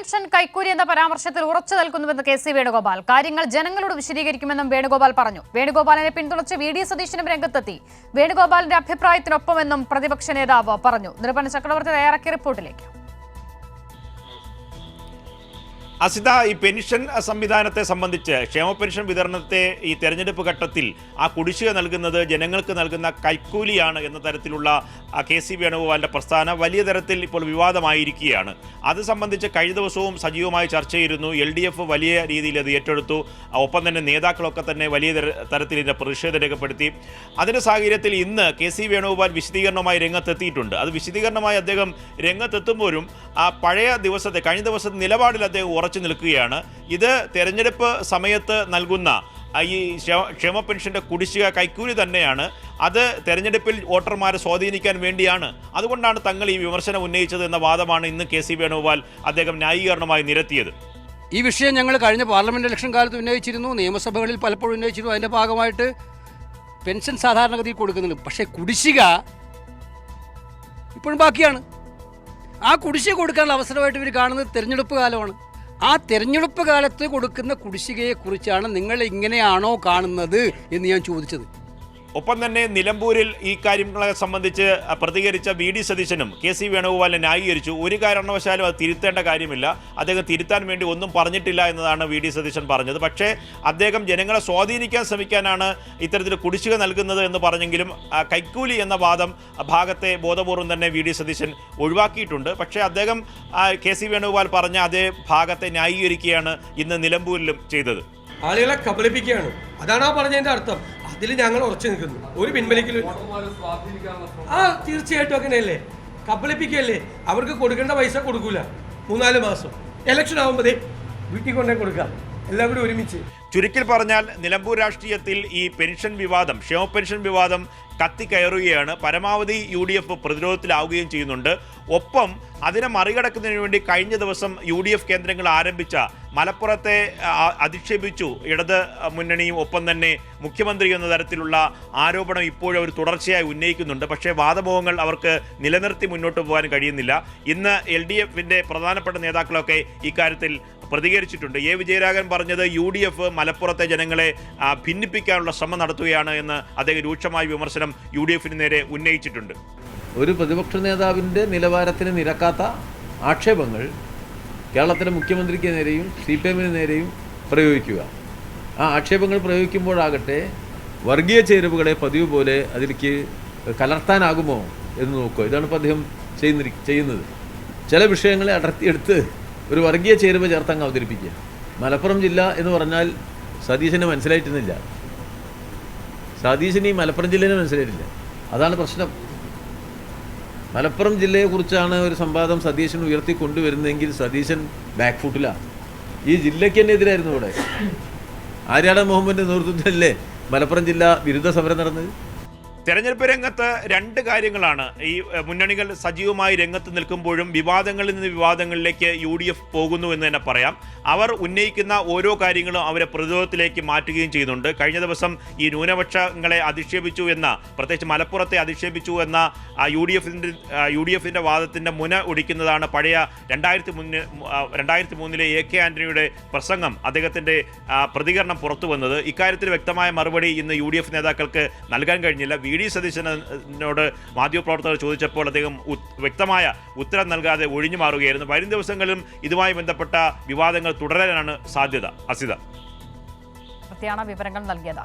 Pension കൈക്കൂലി എന്ന പരാമർശത്തിൽ ഉറച്ചു നിൽക്കുന്നുവെന്ന് കെ.സി. വേണുഗോപാൽ. കാര്യങ്ങൾ ജനങ്ങളോട് വിശദീകരിക്കുമെന്നും വേണുഗോപാൽ പറഞ്ഞു. വേണുഗോപാലിനെ പിന്തുണച്ച് വി.ഡി. സതീശനും രംഗത്തെത്തി. വേണുഗോപാലിന്റെ അഭിപ്രായത്തിനൊപ്പമെന്നും പ്രതിപക്ഷ നേതാവ് പറഞ്ഞു. നിരൂപണ ചക്രവർത്തി തയ്യാറാക്കിയ റിപ്പോർട്ടിലേക്ക്. അസിത, ഈ പെൻഷൻ സംവിധാനത്തെ സംബന്ധിച്ച് ക്ഷേമ പെൻഷൻ വിതരണത്തെ ഈ തെരഞ്ഞെടുപ്പ് ഘട്ടത്തിൽ ആ കുടിശ്ശിക നൽകുന്നത് ജനങ്ങൾക്ക് നൽകുന്ന കൈക്കൂലിയാണ് എന്ന തരത്തിലുള്ള കെ.സി. വേണുഗോപാലിൻ്റെ പ്രസ്താവന വലിയ തരത്തിൽ ഇപ്പോൾ വിവാദമായിരിക്കുകയാണ്. അത് സംബന്ധിച്ച് കഴിഞ്ഞ ദിവസവും സജീവമായി ചർച്ച ചെയ്തിരുന്നു. LDF വലിയ രീതിയിൽ അത് ഏറ്റെടുത്തു. ഒപ്പം തന്നെ നേതാക്കളൊക്കെ തന്നെ വലിയ തരത്തിൽ ഇതിൻ്റെ പ്രതിഷേധം രേഖപ്പെടുത്തി. അതിൻ്റെ സാഹചര്യത്തിൽ ഇന്ന് കെ.സി. വേണുഗോപാൽ വിശദീകരണമായി രംഗത്തെത്തിയിട്ടുണ്ട്. അത് വിശദീകരണമായി അദ്ദേഹം രംഗത്തെത്തുമ്പോഴും ആ പഴയ ദിവസത്തെ കഴിഞ്ഞ ദിവസത്തെ നിലപാടിൽ അദ്ദേഹം ഉറച്ചു നിൽക്കുകയാണ്. ഇത് തെരഞ്ഞെടുപ്പ് സമയത്ത് നൽകുന്ന ഈ ക്ഷേമ പെൻഷൻ്റെ കുടിശ്ശിക കൈക്കൂലി തന്നെയാണ്. അത് തെരഞ്ഞെടുപ്പിൽ വോട്ടർമാരെ സ്വാധീനിക്കാൻ വേണ്ടിയാണ്. അതുകൊണ്ടാണ് തങ്ങൾ ഈ വിമർശനം ഉന്നയിച്ചത് എന്ന വാദമാണ് ഇന്ന് കെ.സി. വേണുഗോപാൽ അദ്ദേഹം ന്യായീകരണമായി നിരത്തിയത്. ഈ വിഷയം ഞങ്ങൾ കഴിഞ്ഞ പാർലമെൻറ്റ് ഇലക്ഷൻ കാലത്ത് ഉന്നയിച്ചിരുന്നു, നിയമസഭകളിൽ പലപ്പോഴും ഉന്നയിച്ചിരുന്നു. അതിൻ്റെ ഭാഗമായിട്ട് പെൻഷൻ സാധാരണഗതിയിൽ കൊടുക്കുന്നുണ്ട്. പക്ഷേ കുടിശ്ശിക ഇപ്പോഴും ബാക്കിയാണ്. ആ കുടിശ്ശിക കൊടുക്കാനുള്ള അവസരമായിട്ട് ഇവർ കാണുന്നത് തെരഞ്ഞെടുപ്പ് കാലമാണ്. ആ തെരഞ്ഞെടുപ്പ് കാലത്ത് കൊടുക്കുന്ന കുടിശ്ശികയെക്കുറിച്ചാണ് നിങ്ങൾ ഇങ്ങനെയാണോ കാണുന്നത് എന്ന് ഞാൻ ചോദിച്ചത്. ഒപ്പം തന്നെ നിലമ്പൂരിൽ ഈ കാര്യങ്ങളെ സംബന്ധിച്ച് പ്രതികരിച്ച വി.ഡി. സതീശനും കെ.സി. വേണുഗോപാലിനെ ന്യായീകരിച്ചു. ഒരു കാരണവശാലും അത് തിരുത്തേണ്ട കാര്യമില്ല, അദ്ദേഹം തിരുത്താൻ വേണ്ടി ഒന്നും പറഞ്ഞിട്ടില്ല എന്നതാണ് വി.ഡി. സതീശൻ പറഞ്ഞത്. പക്ഷേ അദ്ദേഹം ജനങ്ങളെ സ്വാധീനിക്കാൻ ശ്രമിക്കാനാണ് ഇത്തരത്തിൽ കുടിശ്ശിക നൽകുന്നത് എന്ന് പറഞ്ഞെങ്കിലും കൈക്കൂലി എന്ന വാദം ഭാഗത്തെ ബോധപൂർവം തന്നെ വി.ഡി. സതീശൻ ഒഴിവാക്കിയിട്ടുണ്ട്. പക്ഷേ അദ്ദേഹം കെ.സി. വേണുഗോപാൽ പറഞ്ഞ അതേ ഭാഗത്തെ ന്യായീകരിക്കുകയാണ് ഇന്ന് നിലമ്പൂരിലും ചെയ്തത്. ആളുകളെ കബളിപ്പിക്കുകയാണ്, അതാണ് ആ പറഞ്ഞതിൻ്റെ അർത്ഥം. അതിൽ ഞങ്ങൾ ഉറച്ചു നിൽക്കുന്നു, ഒരു പിൻവലിക്കലും. തീർച്ചയായിട്ടും അങ്ങനെയല്ലേ, കബളിപ്പിക്കുകയല്ലേ. അവർക്ക് കൊടുക്കേണ്ട പൈസ കൊടുക്കൂല. 3-4 മാസം ഇലക്ഷൻ ആകുമ്പോഴേ വീട്ടിൽ കൊണ്ടേ കൊടുക്കാം, എല്ലാം കൂടി ഒരുമിച്ച്. ചുരുക്കിൽ പറഞ്ഞാൽ നിലമ്പൂർ രാഷ്ട്രീയത്തിൽ ഈ പെൻഷൻ വിവാദം, ക്ഷേമ പെൻഷൻ വിവാദം കത്തിക്കയറുകയാണ്. പരമാവധി UDF പ്രതിരോധത്തിലാവുകയും ചെയ്യുന്നുണ്ട്. ഒപ്പം അതിനെ മറികടക്കുന്നതിന് വേണ്ടി കഴിഞ്ഞ ദിവസം UDF കേന്ദ്രങ്ങൾ ആരംഭിച്ച മലപ്പുറത്തെ അധിക്ഷേപിച്ചു ഇടത് മുന്നണിയും ഒപ്പം തന്നെ മുഖ്യമന്ത്രി എന്ന തരത്തിലുള്ള ആരോപണം ഇപ്പോഴും അവർ തുടർച്ചയായി ഉന്നയിക്കുന്നുണ്ട്. പക്ഷേ വാദമുഖങ്ങൾ അവർക്ക് നിലനിർത്തി മുന്നോട്ട് പോകാൻ കഴിയുന്നില്ല. ഇന്ന് LDFൻ്റെ പ്രധാനപ്പെട്ട നേതാക്കളൊക്കെ ഇക്കാര്യത്തിൽ പ്രതികരിച്ചിട്ടുണ്ട്. എ. വിജയരാഘവൻ പറഞ്ഞത് UDF മലപ്പുറത്തെ ജനങ്ങളെ ഭിന്നിപ്പിക്കാനുള്ള ശ്രമം നടത്തുകയാണ് എന്ന് അദ്ദേഹം രൂക്ഷമായ വിമർശനം UDFന് നേരെ ഉന്നയിച്ചിട്ടുണ്ട്. ഒരു പ്രതിപക്ഷ നേതാവിൻ്റെ നിലവാരത്തിന് നിരക്കാത്ത ആക്ഷേപങ്ങൾ കേരളത്തിലെ മുഖ്യമന്ത്രിക്ക് നേരെയും CPM-ന് നേരെയും പ്രയോഗിക്കുക. ആ ആക്ഷേപങ്ങൾ പ്രയോഗിക്കുമ്പോഴാകട്ടെ വർഗീയ ചേരുവകളെ പതിവ് പോലെ അതിലേക്ക് കലർത്താനാകുമോ എന്ന് നോക്കുക. ഇതാണ് ഇപ്പോൾ അദ്ദേഹം ചെയ്യുന്നത്. ചില വിഷയങ്ങളെ അടർത്തിയെടുത്ത് ഒരു വർഗീയ ചേരുവ ചേർത്തങ്ങ് അവതരിപ്പിക്കുക. മലപ്പുറം ജില്ല എന്ന് പറഞ്ഞാൽ സതീശന് മനസ്സിലായിട്ടുന്നില്ല. സതീശന് ഈ മലപ്പുറം ജില്ലേനെ മനസ്സിലായിട്ടില്ല. അതാണ് പ്രശ്നം. മലപ്പുറം ജില്ലയെക്കുറിച്ചാണ് ഒരു സംവാദം സതീശൻ ഉയർത്തിക്കൊണ്ടുവരുന്നതെങ്കിൽ സതീശൻ ബാക്ക് ഫുട്ടിലാണ്. ഈ ജില്ലയ്ക്ക് തന്നെ എതിരായിരുന്നു. ഇവിടെ ആര്യാടൻ മുഹമ്മദിൻ്റെ നേതൃത്വത്തിലല്ലേ മലപ്പുറം ജില്ല വിരുദ്ധ സമരം നടന്നത്. തെരഞ്ഞെടുപ്പ് രംഗത്ത് രണ്ട് കാര്യങ്ങളാണ്. ഈ മുന്നണികൾ സജീവമായി രംഗത്ത് നിൽക്കുമ്പോഴും വിവാദങ്ങളിൽ നിന്ന് വിവാദങ്ങളിലേക്ക് UDF പോകുന്നു എന്ന് തന്നെ പറയാം. അവർ ഉന്നയിക്കുന്ന ഓരോ കാര്യങ്ങളും അവരെ പ്രതിരോധത്തിലേക്ക് മാറ്റുകയും ചെയ്യുന്നുണ്ട്. കഴിഞ്ഞ ദിവസം ഈ ന്യൂനപക്ഷങ്ങളെ അധിക്ഷേപിച്ചു എന്ന, പ്രത്യേകിച്ച് മലപ്പുറത്തെ അധിക്ഷേപിച്ചു എന്ന UDFൻ്റെ വാദത്തിൻ്റെ മുന ഒടിക്കുന്നതാണ് പഴയ 2003 AK ആന്റണിയുടെ പ്രസംഗം, അദ്ദേഹത്തിൻ്റെ പ്രതികരണം പുറത്തു വന്നത്. ഇക്കാര്യത്തിൽ വ്യക്തമായ മറുപടി ഇന്ന് UDF നേതാക്കൾക്ക് നൽകാൻ കഴിഞ്ഞില്ല. വി.ഡി. സതീശനോട് മാധ്യമപ്രവർത്തകർ ചോദിച്ചപ്പോൾ അദ്ദേഹം വ്യക്തമായ ഉത്തരം നൽകാതെ ഒഴിഞ്ഞു മാറുകയായിരുന്നു. വരും ദിവസങ്ങളിലും ഇതുമായി ബന്ധപ്പെട്ട വിവാദങ്ങൾ തുടരാനാണ് സാധ്യത. അസിത വിവരങ്ങൾ നൽകിയത്.